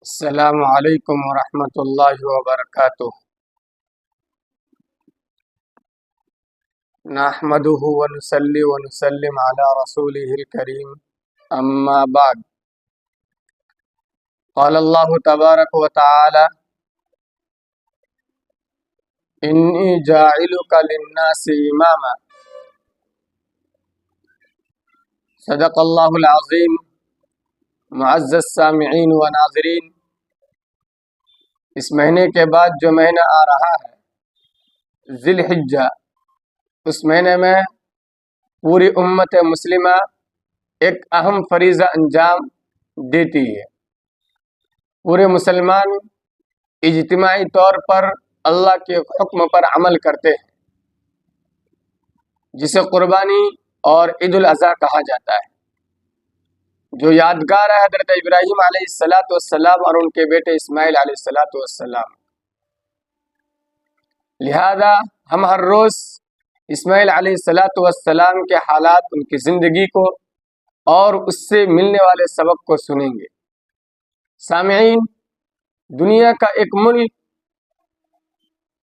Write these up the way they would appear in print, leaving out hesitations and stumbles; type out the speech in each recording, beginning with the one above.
السلام علیکم ورحمۃ اللہ وبرکاتہ۔ نحمده ونصلي ونسلم على رسوله الكريم اما بعد، قال الله تبارك وتعالى: انی جاعلک للناس اماما۔ صدق اللہ العظیم۔ معزز سامعین و ناظرین، اس مہینے کے بعد جو مہینہ آ رہا ہے ذی الحجہ، اس مہینے میں پوری امت مسلمہ ایک اہم فریضہ انجام دیتی ہے۔ پورے مسلمان اجتماعی طور پر اللہ کے حکم پر عمل کرتے ہیں، جسے قربانی اور عید الاضحیٰ کہا جاتا ہے، جو یادگار ہے حضرت ابراہیم علیہ السلام اور ان کے بیٹے اسماعیل علیہ السلام۔ لہذا ہم ہر روز اسماعیل علیہ السلام کے حالات، ان کی زندگی کو اور اس سے ملنے والے سبق کو سنیں گے۔ سامعین، دنیا کا ایک ملک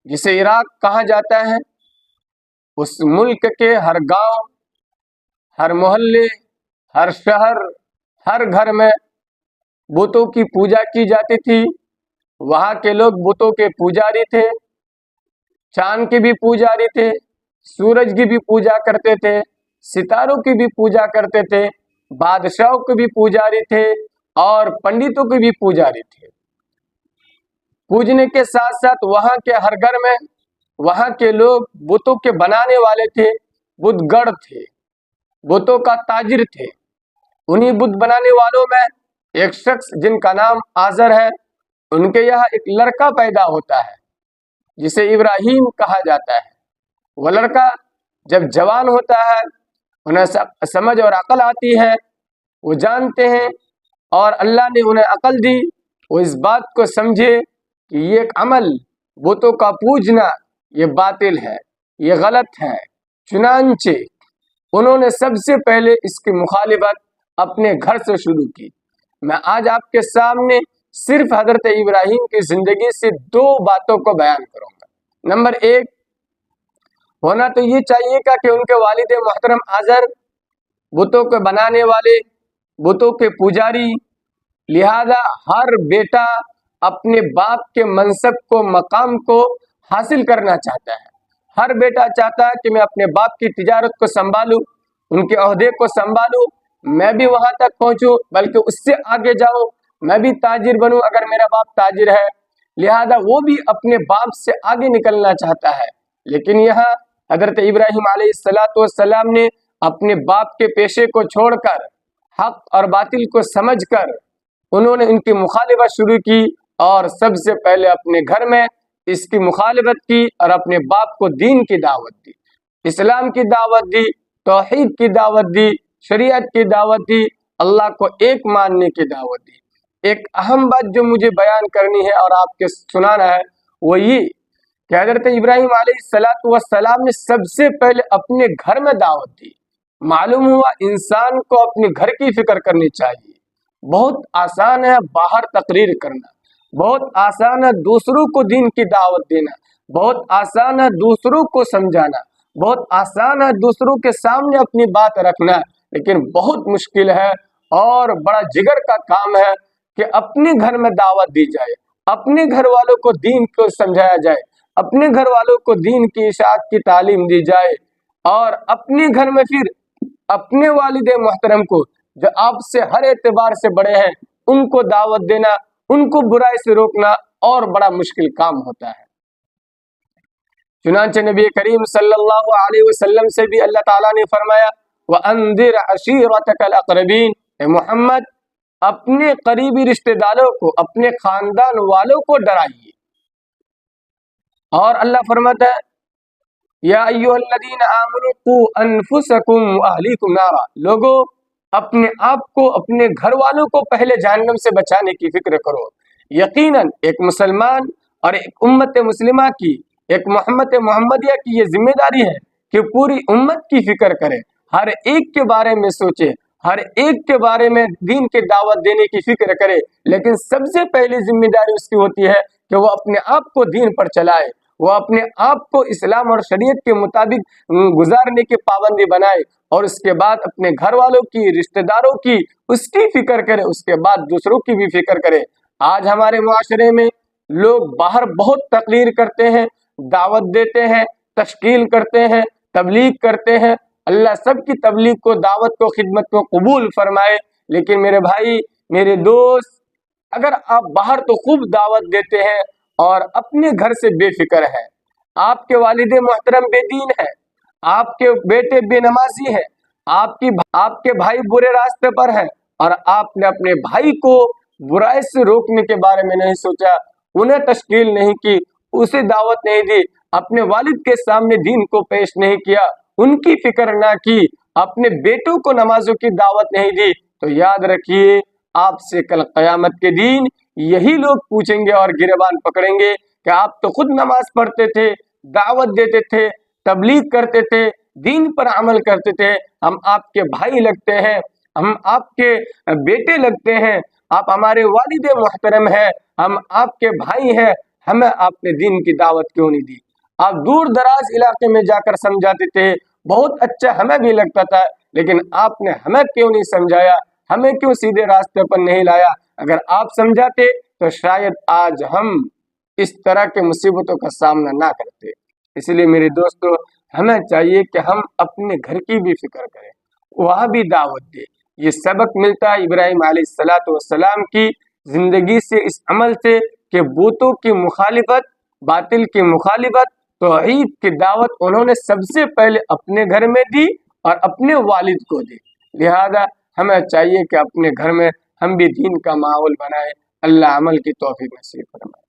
جسے عراق کہا جاتا ہے، اس ملک کے ہر گاؤں، ہر محلے، ہر شہر، ہر گھر میں بتوں کی پوجا کی جاتی تھی۔ وہاں کے لوگ بتوں کے پجاری تھے، چاند کے بھی پجاری تھے، سورج کی بھی پوجا کرتے تھے، ستاروں کی بھی پوجا کرتے تھے، بادشاہوں کے بھی پجاری تھے اور پنڈتوں کے بھی پجاری تھے۔ پوجنے کے ساتھ ساتھ وہاں کے ہر گھر میں وہاں کے لوگ بتوں کے بنانے والے تھے، بت گڑھ تھے، بتوں کا تاجر تھے۔ انہی بت بنانے والوں میں ایک شخص جن کا نام آزر ہے، ان کے یہاں ایک لڑکا پیدا ہوتا ہے جسے ابراہیم کہا جاتا ہے۔ وہ لڑکا جب جوان ہوتا ہے، انہیں سمجھ اور عقل آتی ہے، وہ جانتے ہیں اور اللہ نے انہیں عقل دی، وہ اس بات کو سمجھے کہ یہ ایک عمل بتوں کا پوجنا یہ باطل ہے، یہ غلط ہے۔ چنانچہ انہوں نے سب سے پہلے اس کی مخالفت اپنے گھر سے شروع کی۔ میں آج آپ کے سامنے صرف حضرت ابراہیم کی زندگی سے دو باتوں کو بیان کروں گا۔ نمبر ایک، ہونا تو یہ چاہیے گا کہ ان کے والد محترم آزر بتوں کے بنانے والے، بتوں کے پجاری، لہذا ہر بیٹا اپنے باپ کے منصب کو، مقام کو حاصل کرنا چاہتا ہے۔ ہر بیٹا چاہتا ہے کہ میں اپنے باپ کی تجارت کو سنبھالوں، ان کے عہدے کو سنبھالوں، میں بھی وہاں تک پہنچوں، بلکہ اس سے آگے جاؤں، میں بھی تاجر بنوں اگر میرا باپ تاجر ہے۔ لہذا وہ بھی اپنے باپ سے آگے نکلنا چاہتا ہے۔ لیکن یہاں حضرت ابراہیم علیہ السلام نے اپنے باپ کے پیشے کو چھوڑ کر، حق اور باطل کو سمجھ کر، انہوں نے ان کی مخالفت شروع کی اور سب سے پہلے اپنے گھر میں اس کی مخالفت کی اور اپنے باپ کو دین کی دعوت دی، اسلام کی دعوت دی، توحید کی دعوت دی، شریعت کی دعوت دی، اللہ کو ایک ماننے کی دعوت دی۔ ایک اہم بات جو مجھے بیان کرنی ہے اور آپ کے سنانا ہے وہ یہ کہ حضرت ابراہیم علیہ السلام نے سب سے پہلے اپنے گھر میں دعوت دی۔ معلوم ہوا انسان کو اپنے گھر کی فکر کرنی چاہیے۔ بہت آسان ہے باہر تقریر کرنا، بہت آسان ہے دوسروں کو دین کی دعوت دینا، بہت آسان ہے دوسروں کو سمجھانا، بہت آسان ہے دوسروں کے سامنے اپنی بات رکھنا، لیکن بہت مشکل ہے اور بڑا جگر کا کام ہے کہ اپنے گھر میں دعوت دی جائے، اپنے گھر والوں کو دین کو سمجھایا جائے، اپنے گھر والوں کو دین کی اشاعت کی تعلیم دی جائے، اور اپنے گھر میں پھر اپنے والد محترم کو جو آپ سے ہر اعتبار سے بڑے ہیں ان کو دعوت دینا، ان کو برائی سے روکنا اور بڑا مشکل کام ہوتا ہے۔ چنانچہ نبی کریم صلی اللہ علیہ وسلم سے بھی اللہ تعالیٰ نے فرمایا وَأَنذِرْ عَشِيرَتَكَ الْأَقْرَبِينَ، اے محمد اپنے قریبی رشتہ داروں کو، اپنے خاندان والوں کو ڈرائیے۔ اور اللہ فرماتا ہے یا ایھا الذین آمنوا قوا انفسکم واہلیکم نارا، لوگو اپنے آپ کو، اپنے گھر والوں کو پہلے جہنم سے بچانے کی فکر کرو۔ یقیناً ایک مسلمان اور ایک امت مسلمہ کی، ایک محمدیہ کی یہ ذمہ داری ہے کہ پوری امت کی فکر کرے، ہر ایک کے بارے میں سوچے، ہر ایک کے بارے میں دین کی دعوت دینے کی فکر کرے، لیکن سب سے پہلی ذمہ داری اس کی ہوتی ہے کہ وہ اپنے آپ کو دین پر چلائے، وہ اپنے آپ کو اسلام اور شریعت کے مطابق گزارنے کی پابندی بنائے، اور اس کے بعد اپنے گھر والوں کی، رشتہ داروں کی، اس کی فکر کرے، اس کے بعد دوسروں کی بھی فکر کرے۔ آج ہمارے معاشرے میں لوگ باہر بہت تقریر کرتے ہیں، دعوت دیتے ہیں، تشکیل کرتے ہیں، تبلیغ کرتے ہیں۔ اللہ سب کی تبلیغ کو، دعوت کو، خدمت کو قبول فرمائے، لیکن میرے بھائی، میرے دوست، اگر آپ باہر تو خوب دعوت دیتے ہیں اور اپنے گھر سے بے فکر ہیں، آپ کے والد محترم بے دین ہیں، آپ کے بیٹے بے نمازی ہیں، آپ کے بھائی برے راستے پر ہیں، اور آپ نے اپنے بھائی کو برائی سے روکنے کے بارے میں نہیں سوچا، انہیں تشکیل نہیں کی، اسے دعوت نہیں دی، اپنے والد کے سامنے دین کو پیش نہیں کیا، ان کی فکر نہ کی، اپنے بیٹوں کو نمازوں کی دعوت نہیں دی، تو یاد رکھیے آپ سے کل قیامت کے دن یہی لوگ پوچھیں گے اور گریبان پکڑیں گے کہ آپ تو خود نماز پڑھتے تھے، دعوت دیتے تھے، تبلیغ کرتے تھے، دین پر عمل کرتے تھے، ہم آپ کے بھائی لگتے ہیں، ہم آپ کے بیٹے لگتے ہیں، آپ ہمارے والد محترم ہیں، ہم آپ کے بھائی ہیں، ہمیں آپ نے دین کی دعوت کیوں نہیں دی؟ آپ دور دراز علاقے میں جا کر سمجھاتے تھے، بہت اچھا ہمیں بھی لگتا تھا، لیکن آپ نے ہمیں کیوں نہیں سمجھایا؟ ہمیں کیوں سیدھے راستے پر نہیں لایا؟ اگر آپ سمجھاتے تو شاید آج ہم اس طرح کے مصیبتوں کا سامنا نہ کرتے۔ اس لیے میرے دوستو، ہمیں چاہیے کہ ہم اپنے گھر کی بھی فکر کریں، وہاں بھی دعوت دیں۔ یہ سبق ملتا ہے ابراہیم علیہ السلام کی زندگی سے، اس عمل سے کہ بتوں کی مخالفت، باطل کی مخالفت، توحید کی دعوت انہوں نے سب سے پہلے اپنے گھر میں دی اور اپنے والد کو دی۔ لہذا ہمیں چاہیے کہ اپنے گھر میں ہم بھی دین کا ماحول بنائیں۔ اللہ عمل کی توفیق نصیب فرمائے۔